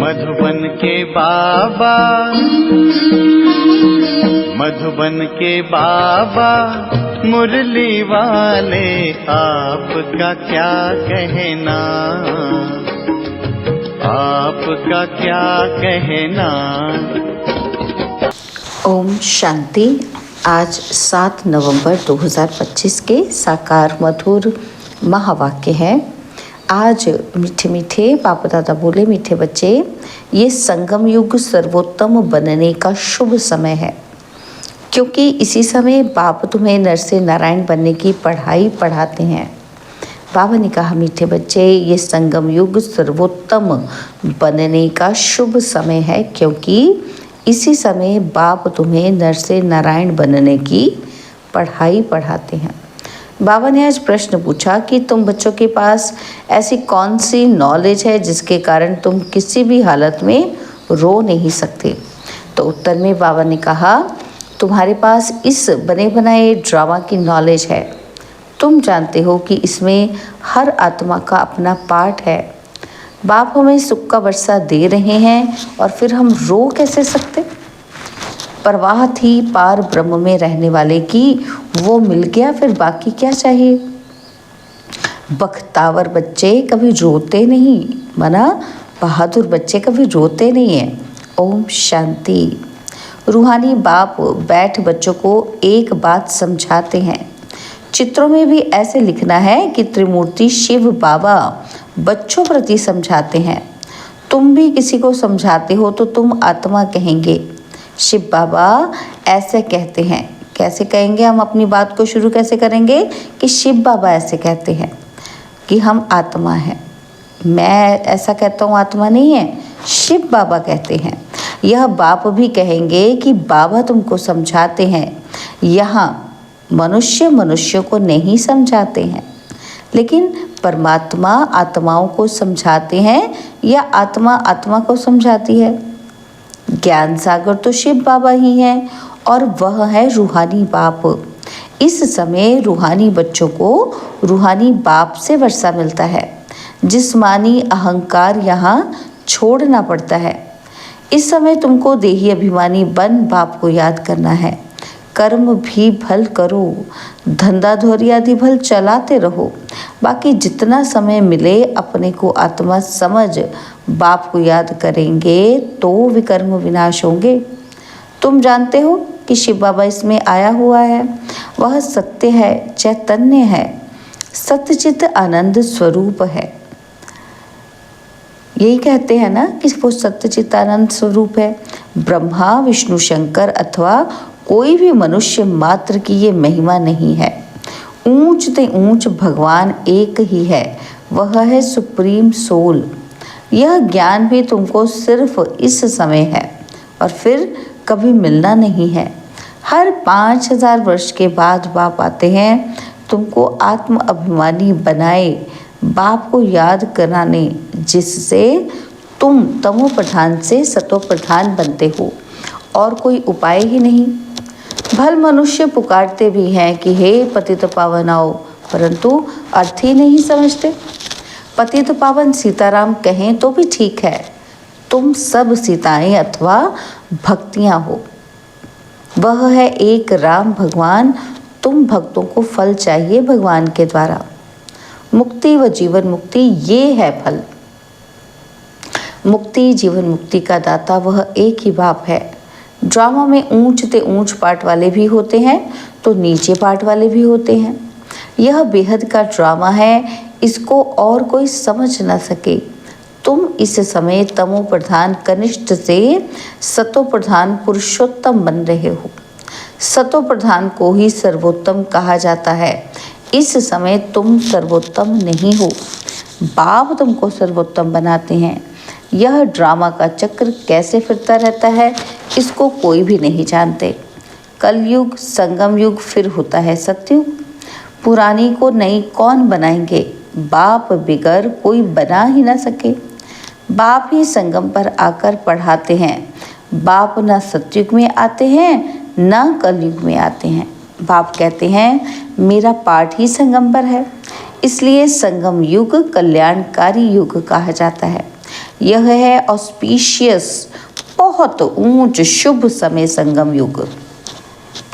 मधुबन के बाबा, मधुबन के बाबा मुरली वाले, आपका क्या कहना, आपका क्या कहना। ओम शांति। आज 7 नवंबर 2025 के साकार मधुर महावाक्य है। आज मीठे मीठे बाप दादा बोले, मीठे बच्चे, ये संगम युग सर्वोत्तम बनने का शुभ समय है, क्योंकि इसी समय बाप तुम्हें नर से नारायण बनने की पढ़ाई पढ़ाते हैं। बाबा ने कहा, मीठे बच्चे, ये संगम युग सर्वोत्तम बनने का शुभ समय है, क्योंकि इसी समय बाप तुम्हें नर से नारायण बनने की पढ़ाई पढ़ाते हैं। बाबा ने आज प्रश्न पूछा कि तुम बच्चों के पास ऐसी कौन सी नॉलेज है जिसके कारण तुम किसी भी हालत में रो नहीं सकते। तो उत्तर में बाबा ने कहा, तुम्हारे पास इस बने बनाए ड्रामा की नॉलेज है। तुम जानते हो कि इसमें हर आत्मा का अपना पार्ट है। बाप हमें सुख का वर्षा दे रहे हैं और फिर हम रो कैसे सकते। परवाह थी पार ब्रह्म में रहने वाले की, वो मिल गया, फिर बाकी क्या चाहिए। बख्तावर बच्चे कभी रोते नहीं, माना बहादुर बच्चे कभी रोते नहीं हैं। ओम शांति। रूहानी बाप बैठ बच्चों को एक बात समझाते हैं। चित्रों में भी ऐसे लिखना है कि त्रिमूर्ति शिव बाबा बच्चों प्रति समझाते हैं। तुम भी किसी को समझाते हो तो तुम आत्मा कहेंगे। शिव बाबा ऐसे कहते हैं। कैसे कहेंगे? हम अपनी बात को शुरू कैसे करेंगे कि शिव बाबा ऐसे कहते हैं कि हम आत्मा हैं। मैं ऐसा कहता हूँ आत्मा नहीं है, शिव बाबा कहते हैं। यह बाप भी कहेंगे कि बाबा तुमको समझाते हैं। यहाँ मनुष्य मनुष्यों को नहीं समझाते हैं, लेकिन परमात्मा आत्माओं को समझाते हैं या आत्मा आत्मा को समझाती है। ज्ञान सागर तो शिव बाबा ही हैं और वह है रूहानी बाप। इस समय रूहानी बच्चों को रूहानी बाप से वर्षा मिलता है। जिस्मानी अहंकार यहाँ छोड़ना पड़ता है। इस समय तुमको देही अभिमानी बन बाप को याद करना है। कर्म भी भल करो, धंधा धोरी आदि भल चलाते रहो। बाकी जितना समय मिले अपने को आत्मा समझ बाप को याद करेंगे तो विकर्म विनाश होंगे। तुम जानते हो कि शिव बाबा इसमें आया हुआ है। वह सत्य है, चैतन्य है, सत्यचित आनंद स्वरूप है। यही कहते हैं ना कि वो सत्यचित आनंद स्वरूप है। ब्रह्मा विष्णु शंकर अथवा कोई भी मनुष्य मात्र की ये महिमा नहीं है। ऊंच ते ऊंच भगवान एक ही है, वह है सुप्रीम सोल। यह ज्ञान भी तुमको सिर्फ इस समय है और फिर कभी मिलना नहीं है। हर 5000 वर्ष के बाद बाप आते हैं तुमको आत्म अभिमानी बनाए, बाप को याद कराने, जिससे तुम तमो प्रधान से सतो प्रधान बनते हो। और कोई उपाय ही नहीं। भल मनुष्य पुकारते भी हैं कि हे पतित पावन आओ, परंतु अर्थ ही नहीं समझते। पतित पावन सीताराम कहें तो भी ठीक है, तुम सब सीताएं अथवा भक्तियां हो। वह है एक राम भगवान, तुम भक्तों को फल चाहिए भगवान के द्वारा। मुक्ति व जीवन मुक्ति ये है फल। मुक्ति जीवन मुक्ति का दाता वह एक ही बाप है। ड्रामा में ऊंच ते ऊंच पाठ वाले भी होते हैं तो नीचे पाठ वाले भी होते हैं। यह बेहद का ड्रामा है, इसको और कोई समझ ना सके। तुम इस समय तमो प्रधान कनिष्ठ से सतो प्रधान पुरुषोत्तम बन रहे हो। सतो प्रधान को ही सर्वोत्तम कहा जाता है। इस समय तुम सर्वोत्तम नहीं हो, बाप तुमको सर्वोत्तम बनाते हैं। यह ड्रामा का चक्र कैसे फिरता रहता है इसको कोई भी नहीं जानते। कलयुग, संगम युग, फिर होता है सतयुग। पुरानी को नई कौन बनाएंगे? बाप बिगर कोई बना ही ना सके। बाप ही संगम पर आकर पढ़ाते हैं। बाप ना सतयुग में आते हैं ना कलयुग में आते हैं। बाप कहते हैं मेरा पाठ ही संगम पर है, इसलिए संगम युग कल्याणकारी युग कहा जाता है। यह है ऑस्पिशियस, बहुत ऊंच शुभ समय संगम युग।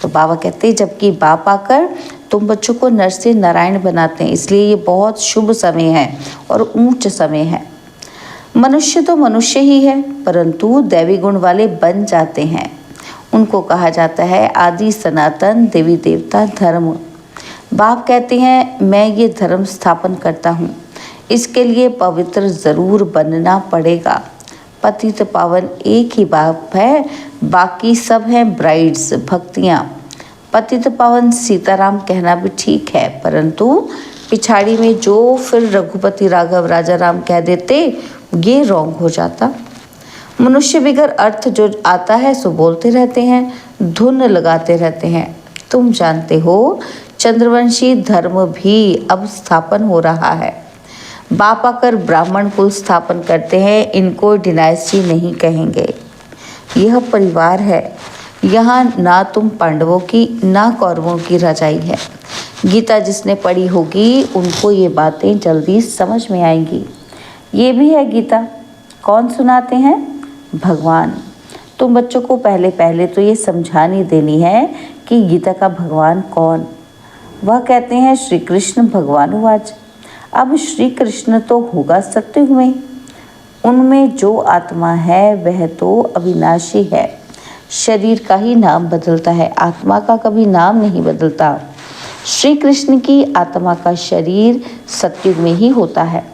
तो बाबा कहते हैं जबकि बाप आकर तुम बच्चों को नर से नारायण बनाते हैं, इसलिए ये बहुत शुभ समय है और ऊंच समय है। मनुष्य तो मनुष्य ही है, परंतु दैवी गुण वाले बन जाते हैं। उनको कहा जाता है आदि सनातन देवी देवता धर्म। बाप कहते हैं मैं ये धर्म स्थापन करता हूँ, इसके लिए पवित्र ज़रूर बनना पड़ेगा। पतित पावन एक ही बाप है, बाकी सब हैं ब्राइड्स, भक्तियाँ। पतित पावन सीताराम कहना भी ठीक है, परंतु पिछाड़ी में जो फिर रघुपति राघव राजा राम कह देते, ये रॉन्ग हो जाता। मनुष्य बिगर अर्थ जो आता है सो बोलते रहते हैं, धुन लगाते रहते हैं। तुम जानते हो चंद्रवंशी धर्म भी अब स्थापन हो रहा है। बाप आकर ब्राह्मण कुल स्थापन करते हैं, इनको डिनाइसी नहीं कहेंगे। यह परिवार है, यहाँ ना तुम पांडवों की ना कौरवों की रजाई है। गीता जिसने पढ़ी होगी उनको ये बातें जल्दी समझ में आएंगी। ये भी है गीता, कौन सुनाते हैं? भगवान। तुम बच्चों को पहले तो ये समझानी देनी है कि गीता का भगवान कौन। वह कहते हैं श्री कृष्ण भगवानुवाच। अब श्री कृष्ण तो होगा सत्य में, उनमें जो आत्मा है वह तो अविनाशी है। शरीर का ही नाम बदलता है, आत्मा का कभी नाम नहीं बदलता। श्री कृष्ण की आत्मा का शरीर सत्युग में ही होता है,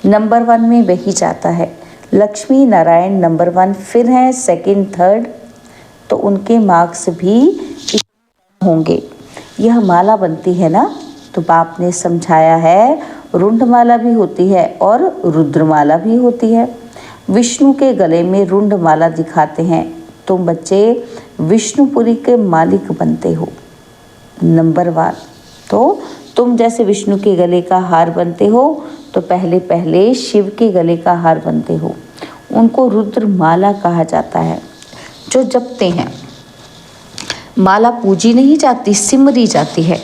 नंबर 1 में वही जाता है। लक्ष्मी नारायण नंबर 1, फिर हैं सेकंड थर्ड, तो उनके मार्क्स भी होंगे। यह माला बनती है ना, तो बाप ने समझाया है रुंडमाला भी होती है और रुद्रमाला भी होती है। विष्णु के गले में रुंडमाला दिखाते हैं। तुम बच्चे विष्णुपुरी के मालिक बनते हो, नंबर 1। तो तुम जैसे विष्णु के गले का हार बनते हो, तो पहले शिव के गले का हार बनते हो। उनको रुद्रमाला कहा जाता है, जो जपते हैं। माला पूजी नहीं जाती, सिमरी जाती है।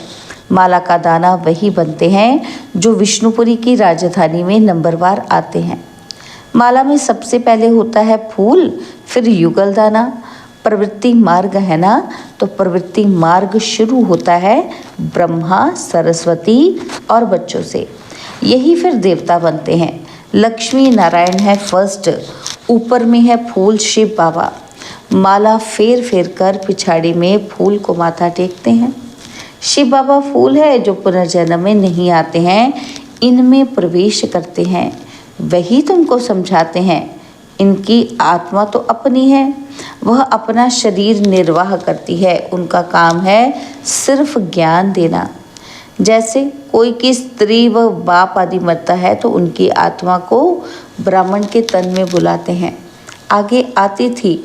माला का दाना वही बनते हैं जो विष्णुपुरी की राजधानी में नंबरवार आते हैं। माला में सबसे पहले होता है फूल, फिर युगल दाना। प्रवृत्ति मार्ग है ना, तो प्रवृत्ति मार्ग शुरू होता है ब्रह्मा, सरस्वती और बच्चों से, यही फिर देवता बनते हैं। लक्ष्मी नारायण है फर्स्ट, ऊपर में है फूल शिव बाबा। माला फेर कर पिछाड़ी में फूल को माथा टेकते हैं। शिव बाबा फूल है जो पुनर्जन्म में नहीं आते हैं, इनमें प्रवेश करते हैं, वही तुमको समझाते हैं। इनकी आत्मा तो अपनी है, वह अपना शरीर निर्वाह करती है, उनका काम है सिर्फ ज्ञान देना। जैसे कोई की स्त्री व बाप आदि मरता है तो उनकी आत्मा को ब्राह्मण के तन में बुलाते हैं, आगे आती थी,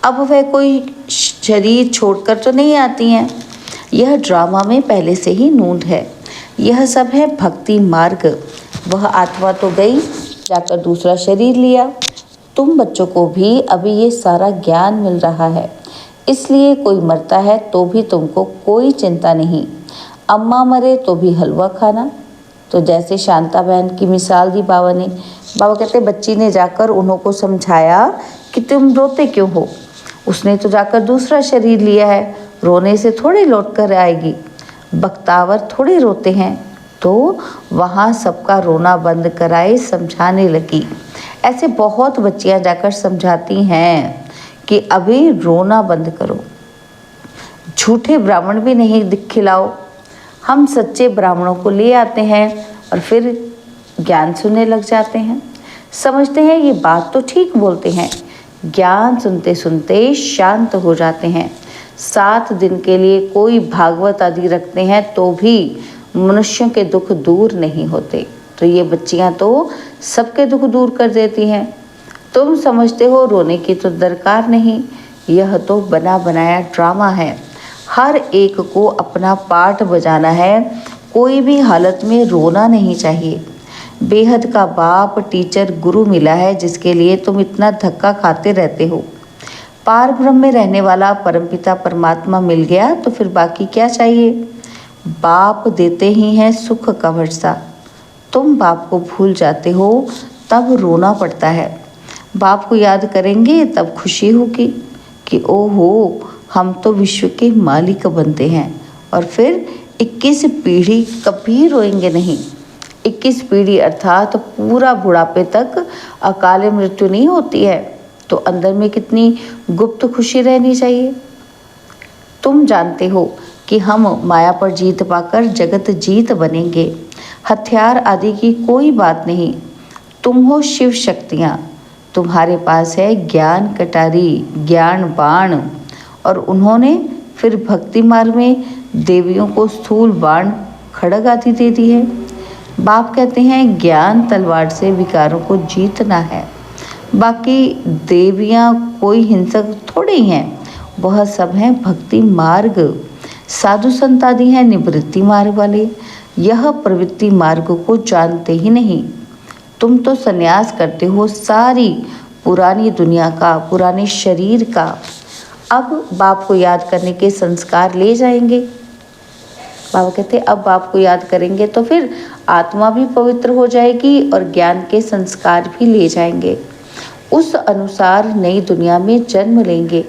अब वह कोई शरीर छोड़कर तो नहीं आती हैं। यह ड्रामा में पहले से ही नूंद है। यह सब है भक्ति मार्ग। वह आत्मा तो गई, जाकर दूसरा शरीर लिया। तुम बच्चों को भी अभी ये सारा ज्ञान मिल रहा है, इसलिए कोई मरता है तो भी तुमको कोई चिंता नहीं। अम्मा मरे तो भी हलवा खाना। तो जैसे शांता बहन की मिसाल दी बाबा ने। बाबा कहते बच्ची ने जाकर उन्हों समझाया कि तुम रोते क्यों हो। उसने तो जाकर दूसरा शरीर लिया है, रोने से थोड़ी लौट कर आएगी। बख्तावर थोड़ी रोते हैं, तो वहाँ सबका रोना बंद कराए समझाने लगी। ऐसे बहुत बच्चियाँ जाकर समझाती हैं कि अभी रोना बंद करो, झूठे ब्राह्मण भी नहीं खिलाओ। हम सच्चे ब्राह्मणों को ले आते हैं और फिर ज्ञान सुनने लग जाते हैं, समझते हैं ये बात तो ठीक बोलते हैं। ज्ञान सुनते सुनते शांत हो जाते हैं। 7 दिन के लिए कोई भागवत आदि रखते हैं तो भी मनुष्यों के दुख दूर नहीं होते। तो ये बच्चियां तो सबके दुख दूर कर देती हैं। तुम समझते हो रोने की तो दरकार नहीं, यह तो बना बनाया ड्रामा है। हर एक को अपना पार्ट बजाना है, कोई भी हालत में रोना नहीं चाहिए। बेहद का बाप, टीचर, गुरु मिला है जिसके लिए तुम इतना धक्का खाते रहते हो। पार ब्रह्म में रहने वाला परमपिता परमात्मा मिल गया तो फिर बाकी क्या चाहिए। बाप देते ही हैं सुख का वर्षा। तुम बाप को भूल जाते हो, तब रोना पड़ता है। बाप को याद करेंगे तब खुशी होगी कि ओहो, हम तो विश्व के मालिक बनते हैं। और फिर 21 पीढ़ी कभी रोएंगे नहीं। 21 पीढ़ी अर्थात पूरा बुढ़ापे तक अकाल मृत्यु नहीं होती है, तो अंदर में कितनी गुप्त खुशी रहनी चाहिए। तुम जानते हो कि हम माया पर जीत पाकर जगत जीत बनेंगे। हथियार आदि की कोई बात नहीं। तुम हो शिव शक्तियाँ, तुम्हारे पास है ज्ञान कटारी, ज्ञान बाण। और उन्होंने फिर भक्ति मार्ग में देवियों को स्थूल बाण खड़ग आदि दे दी है। बाप कहते हैं ज्ञान तलवार से विकारों को जीतना है। बाकी देवियाँ कोई हिंसक थोड़े ही हैं, वह सब हैं भक्ति मार्ग। साधु संत आदि हैं निवृत्ति मार्ग वाले, यह प्रवृत्ति मार्ग को जानते ही नहीं। तुम तो संन्यास करते हो सारी पुरानी दुनिया का, पुराने शरीर का। अब बाप को याद करने के संस्कार ले जाएंगे। बाबा कहते अब बाप को याद करेंगे तो फिर आत्मा भी पवित्र हो जाएगी और ज्ञान के संस्कार भी ले जाएंगे। उस अनुसार नई दुनिया में जन्म लेंगे।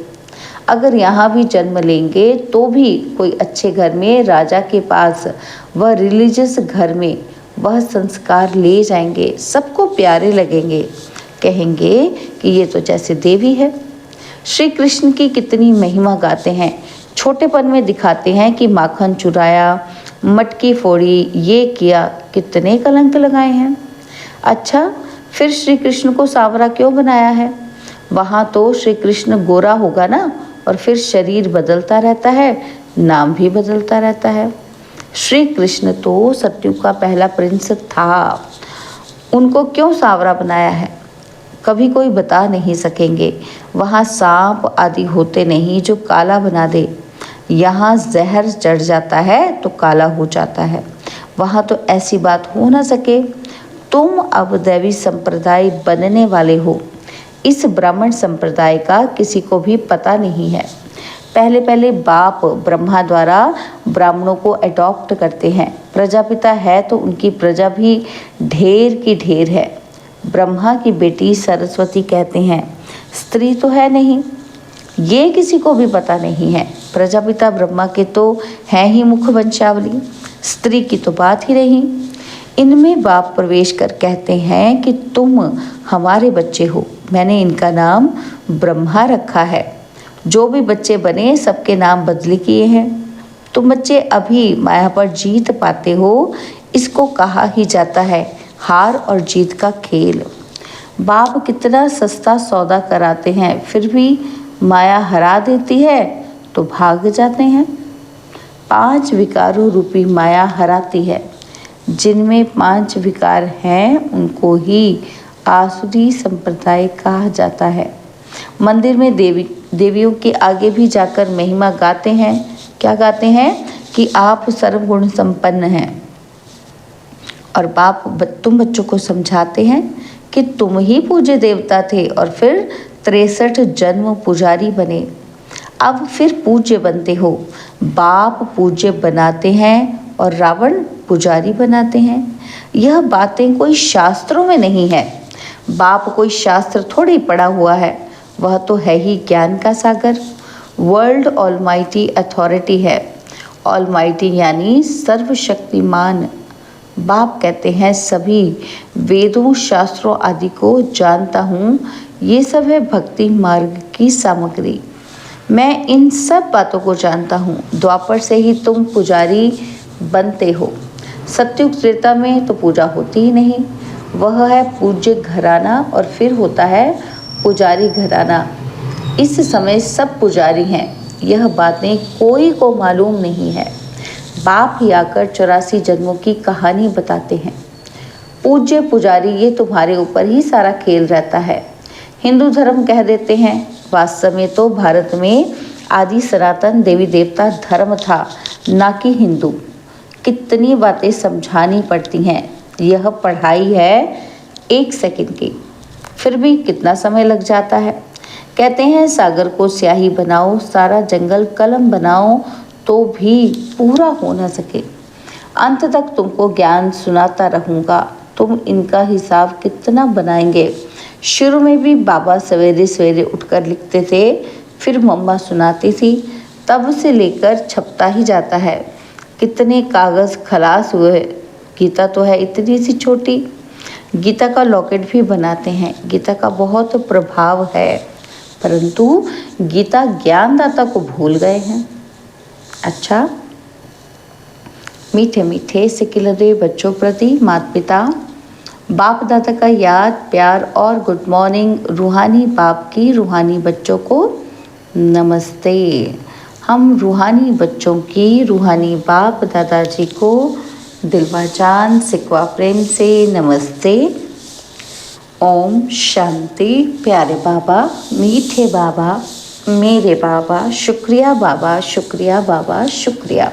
अगर यहाँ भी जन्म लेंगे तो भी कोई अच्छे घर में, राजा के पास, वह रिलीजियस घर में वह संस्कार ले जाएंगे। सबको प्यारे लगेंगे, कहेंगे कि ये तो जैसे देवी है। श्री कृष्ण की कितनी महिमा गाते हैं। छोटेपन में दिखाते हैं कि माखन चुराया, मटकी फोड़ी, ये किया, कितने कलंक लगाए हैं। अच्छा, फिर श्री कृष्ण को सांवरा क्यों बनाया है? वहाँ तो श्री कृष्ण गोरा होगा ना, और फिर शरीर बदलता रहता है, नाम भी बदलता रहता है। श्री कृष्ण तो सतयुग का पहला प्रिंस था, उनको क्यों सांवरा बनाया है कभी कोई बता नहीं सकेंगे। वहाँ सांप आदि होते नहीं जो काला बना दे। यहाँ जहर चढ़ जाता है तो काला हो जाता है, वहाँ तो ऐसी बात हो ना सके। तुम अब दैवी संप्रदाय बनने वाले हो। इस ब्राह्मण संप्रदाय का किसी को भी पता नहीं है। पहले पहले बाप ब्रह्मा द्वारा ब्राह्मणों को अडॉप्ट करते हैं। प्रजापिता है तो उनकी प्रजा भी ढेर की ढेर है। ब्रह्मा की बेटी सरस्वती कहते हैं, स्त्री तो है नहीं, ये किसी को भी पता नहीं है। प्रजापिता ब्रह्मा के तो हैं ही मुख वंशावली, स्त्री की तो बात ही नहीं। इनमें बाप प्रवेश कर कहते हैं कि तुम हमारे बच्चे हो। मैंने इनका नाम ब्रह्मा रखा है। जो भी बच्चे बने सबके नाम बदली किए हैं। तुम बच्चे अभी माया पर जीत पाते हो, इसको कहा ही जाता है हार और जीत का खेल। बाप कितना सस्ता सौदा कराते हैं, फिर भी माया हरा देती है तो भाग जाते हैं। 5 विकारों रूपी माया हराती है। जिनमें 5 विकार हैं उनको ही आसुरी संप्रदाय कहा जाता है। मंदिर में देवियों के आगे भी जाकर महिमा गाते हैं। क्या गाते हैं? कि आप सर्वगुण संपन्न हैं। और बाप तुम बच्चों को समझाते हैं कि तुम ही पूज्य देवता थे और फिर 63 जन्म पुजारी बने। अब फिर पूज्य बनते हो। बाप पूज्य बनाते हैं और रावण पुजारी बनाते हैं। यह बातें कोई शास्त्रों में नहीं है। बाप कोई शास्त्र थोड़ी पढ़ा हुआ है, वह तो है ही ज्ञान का सागर। वर्ल्ड ऑलमाइटी अथॉरिटी है। ऑलमाइटी यानी सर्वशक्तिमान। बाप कहते हैं सभी वेदों शास्त्रों आदि को जानता हूँ। ये सब है भक्ति मार्ग की सामग्री। मैं इन सब बातों को जानता हूँ। द्वापर से ही तुम पुजारी बनते हो। सतयुग त्रेता में तो पूजा होती ही नहीं। वह है पूज्य घराना और फिर होता है पुजारी घराना। इस समय सब पुजारी हैं। यह बातें कोई को मालूम नहीं है। बाप ही आकर 84 जन्मों की कहानी बताते हैं। पूज्य पुजारी ये तुम्हारे ऊपर ही सारा खेल रहता है। हिंदू धर्म कह देते हैं, वास्तव में तो भारत में आदि सनातन देवी देवता धर्म था, ना कि हिंदू। कितनी बातें समझानी पड़ती हैं। यह पढ़ाई है 1 सेकंड की, फिर भी कितना समय लग जाता है। कहते हैं सागर को स्याही बनाओ, सारा जंगल कलम बनाओ, तो भी पूरा हो न सके। अंत तक तुमको ज्ञान सुनाता रहूँगा। तुम इनका हिसाब कितना बनाएंगे? शुरू में भी बाबा सवेरे सवेरे उठकर लिखते थे, फिर मम्मा सुनाती थी, तब से लेकर छपता ही जाता है। कितने कागज़ खलास हुए। गीता तो है इतनी सी छोटी। गीता का लॉकेट भी बनाते हैं। गीता का बहुत प्रभाव है, परंतु गीता ज्ञानदाता को भूल गए हैं। अच्छा, मीठे मीठे से खिलते बच्चों प्रति माता पिता बाप दादा का याद, प्यार और गुड मॉर्निंग। रूहानी बाप की रूहानी बच्चों को नमस्ते। हम रूहानी बच्चों की रूहानी बाप दादाजी को दिलवा जान सिकवा प्रेम से नमस्ते। ओम शांति। प्यारे बाबा, मीठे बाबा, मेरे बाबा, शुक्रिया बाबा, शुक्रिया बाबा, शुक्रिया।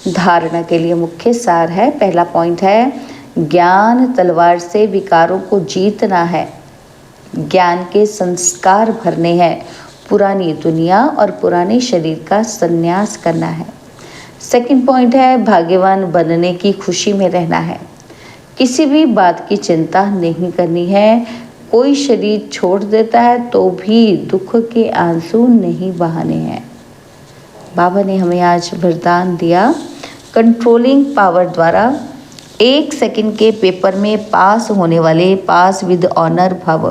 धारणा के लिए मुख्य सार है। पहला पॉइंट है, ज्ञान तलवार से विकारों को जीतना है। ज्ञान के संस्कार भरने हैं। पुरानी दुनिया और पुराने शरीर का संन्यास करना है। सेकंड पॉइंट है, भाग्यवान बनने की खुशी में रहना है। किसी भी बात की चिंता नहीं करनी है। कोई शरीर छोड़ देता है तो भी दुख के आंसू नहीं बहाने हैं। बाबा ने हमें आज वरदान दिया, कंट्रोलिंग पावर द्वारा 1 सेकंड के पेपर में पास होने वाले पास विद ऑनर भव।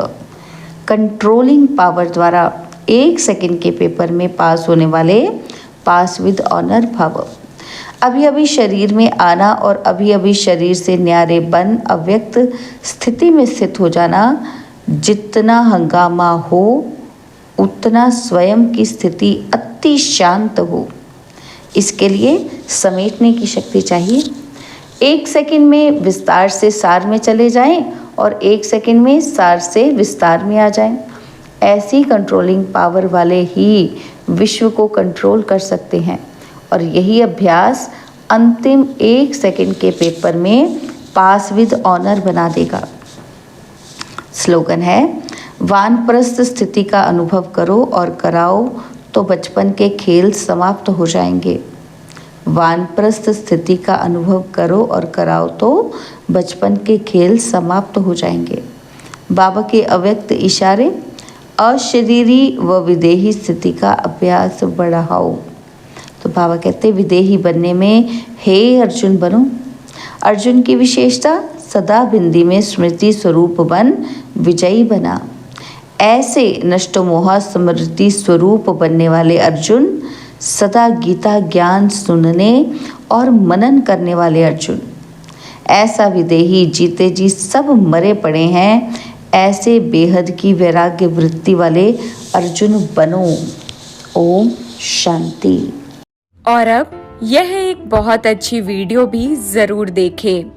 कंट्रोलिंग पावर द्वारा 1 सेकंड के पेपर में पास होने वाले पास विद ऑनर भव। अभी अभी शरीर में आना और अभी अभी शरीर से न्यारे बन अव्यक्त स्थिति में स्थित हो जाना। जितना हंगामा हो उतना स्वयं की स्थिति अति शांत हो। इसके लिए समेटने की शक्ति चाहिए। 1 सेकंड में विस्तार से सार में चले जाएं और 1 सेकंड में सार से विस्तार में आ जाएं। ऐसी कंट्रोलिंग पावर वाले ही विश्व को कंट्रोल कर सकते हैं और यही अभ्यास अंतिम 1 सेकंड के पेपर में पास विद ऑनर बना देगा। स्लोगन है, वानप्रस्थ स्थिति का अनुभव करो और कराओ तो बचपन के खेल समाप्त हो जाएंगे। वानप्रस्थ स्थिति का अनुभव करो और कराओ तो बचपन के खेल समाप्त हो जाएंगे। बाबा के अव्यक्त इशारे, अशरीरी व विदेही स्थिति का अभ्यास बढ़ाओ। तो बाबा कहते विदेही बनने में हे अर्जुन बनो। अर्जुन की विशेषता, सदा बिंदी में स्मृति स्वरूप बन विजयी बना। ऐसे नष्ट मोह स्मृति स्वरूप बनने वाले अर्जुन, सदा गीता ज्ञान सुनने और मनन करने वाले अर्जुन। ऐसा विदेही जीते जी सब मरे पड़े हैं, ऐसे बेहद की वैराग्य वृत्ति वाले अर्जुन बनो। ओम शांति। और अब यह एक बहुत अच्छी वीडियो भी जरूर देखें।